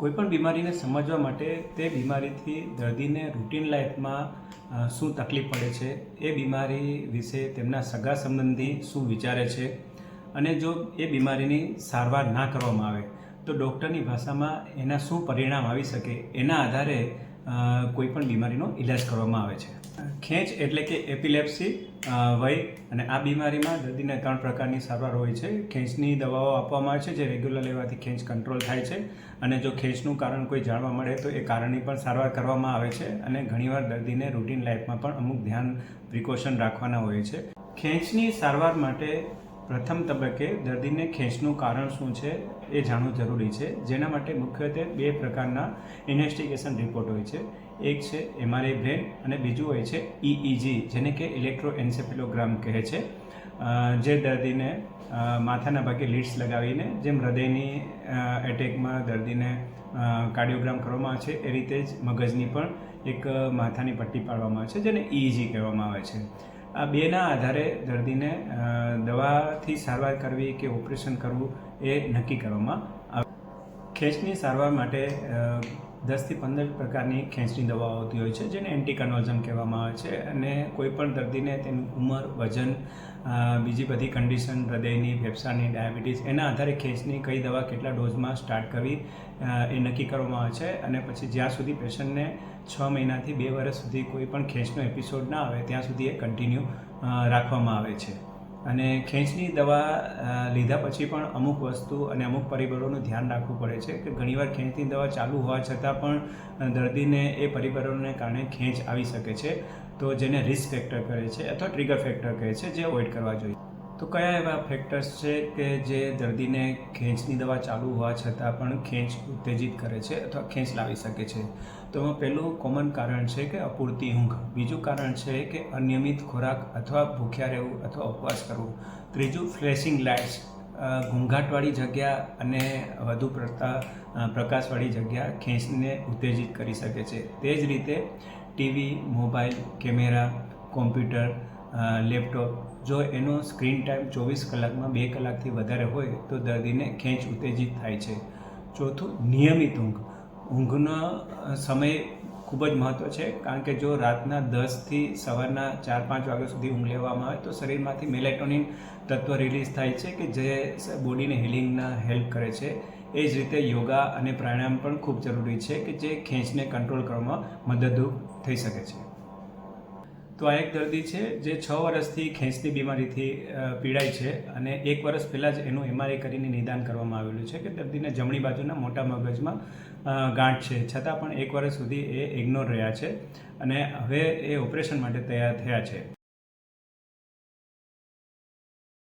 કોઈપણ બીમારીને સમજવા માટે તે બીમારીથી દર્દીને રૂટીન લાઈફમાં શું તકલીફ પડે છે, એ બીમારી વિશે તેમના સગા સંબંધી શું વિચારે છે અને જો એ બીમારીની સારવાર ના કરવામાં આવે તો ડૉક્ટરની ભાષામાં એના શું પરિણામ આવી શકે, એના આધારે કોઈપણ બીમારીનો ઇલાજ કરવામાં આવે છે. ખેંચ એટલે કે એપિલેપ્સી વય, અને આ બીમારીમાં દર્દીને 3 પ્રકારની સારવાર હોય છે. ખેંચની દવાઓ આપવામાં આવે છે જે રેગ્યુલર લેવાથી ખેંચ કંટ્રોલ થાય છે, અને જો ખેંચનું કારણ કોઈ જાણવા મળે તો એ કારણની પણ સારવાર કરવામાં આવે છે. અને ઘણીવાર દર્દીને રૂટીન લાઈફમાં પણ અમુક ધ્યાન પ્રિકોશન રાખવાના હોય છે. ખેંચની સારવાર માટે પ્રથમ તબક્કે દર્દીને ખેંચનું કારણ શું છે એ જાણવું જરૂરી છે, જેના માટે મુખ્યત્વે 2 પ્રકારના ઇન્વેસ્ટિગેશન રિપોર્ટ હોય છે. એક છે MRI બ્રેન અને બીજું હોય છે EEG, જેને કે ઇલેક્ટ્રોએન્સેફેલોગ્રામ કહે છે, જે દર્દીને માથાના ભાગે લીડ્સ લગાવીને જેમ હૃદયની એટેકમાં દર્દીને કાર્ડિયોગ્રામ કરવામાં આવે છે એ રીતે જ મગજની પણ એક માથાની પટ્ટી પાડવામાં આવે છે, જેને EEG કહેવામાં આવે છે. આ બેના આધારે દર્દીને દવાથી સારવાર કરવી કે ઓપરેશન કરવું એ નક્કી કરવામાં આવે. ખેંચની સારવાર માટે 10 થી 15 પ્રકારની ખેંચની દવાઓ આવતી હોય છે, જેને એન્ટીકન્વલ્ઝન કહેવામાં આવે છે. અને કોઈપણ દર્દીને તેની ઉંમર, વજન, બીજી બધી કન્ડિશન, હૃદયની, ફેફસાની, ડાયાબિટીસ, એના આધારે ખેંચની કઈ દવા કેટલા ડોઝમાં સ્ટાર્ટ કરવી એ નક્કી કરવામાં આવે છે. અને પછી જ્યાં સુધી પેશન્ટને 6 મહિનાથી 2 વર્ષ સુધી કોઈ પણ ખેંચનો એપિસોડ ના આવે ત્યાં સુધી એ કન્ટિન્યુ રાખવામાં આવે છે. અને ખેંચની દવા લીધા પછી પણ અમુક વસ્તુ અને અમુક પરિબળોનું ધ્યાન રાખવું પડે છે કે ઘણીવાર ખેંચની દવા ચાલુ હોવા છતાં પણ દર્દીને એ પરિબળોને કારણે ખેંચ આવી શકે છે, તો જેને રિસ્ક ફેક્ટર કહે છે અથવા ટ્રિગર ફેક્ટર કહે છે, જે અવોઇડ કરવા જોઈએ. તો કયા એવા ફેક્ટર્સ છે કે જે દર્દીને ખેંચની દવા ચાલુ હોવા છતાં પણ ખેંચ ઉત્તેજિત કરે છે અથવા ખેંચ લાવી શકે છે? તો પહેલું કોમન કારણ છે કે અપૂરતી ઊંઘ. બીજું કારણ છે કે અનિયમિત ખોરાક અથવા ભૂખ્યા રહેવું અથવા ઉપવાસ કરવું. ત્રીજું ફ્લેશિંગ લાઇટ્સ, ઘૂંઘાટવાળી જગ્યા અને વધુ પડતા પ્રકાશવાળી જગ્યા ખેંચને ઉત્તેજિત કરી શકે છે. તે જ રીતે TV, mobile, camera, computer, laptop, જો એનો સ્ક્રીન ટાઈમ 24 કલાકમાં 2 કલાકથી વધારે હોય તો દર્દીને ખેંચ ઉત્તેજિત થાય છે. ચોથું, નિયમિત ઊંઘ. ઊંઘનો સમય ખૂબ જ મહત્ત્વ છે, કારણ કે જો રાતના 10થી સવારના 4-5 વાગ્યા સુધી ઊંઘ લેવામાં આવે તો શરીરમાંથી મેલેટોનિન તત્વ રિલીઝ થાય છે કે જે બોડીને હિલિંગના હેલ્પ કરે છે. એ જ રીતે યોગા અને પ્રાણાયામ પણ ખૂબ જરૂરી છે કે જે ખેંચને કંટ્રોલ કરવામાં મદદરૂપ થઈ શકે છે. તો આ એક દર્દી છે જે 6 વર્ષથી ખેંચની બીમારીથી પીડાય છે, અને 1 વર્ષ પહેલાં જ એનું MRI કરીને નિદાન કરવામાં આવેલું છે કે દર્દીને જમણી બાજુના મોટા મગજમાં ગાંઠ છે, છતાં પણ 1 વર્ષ સુધી એ ઇગ્નોર રહ્યા છે, અને હવે એ ઓપરેશન માટે તૈયાર થયા છે.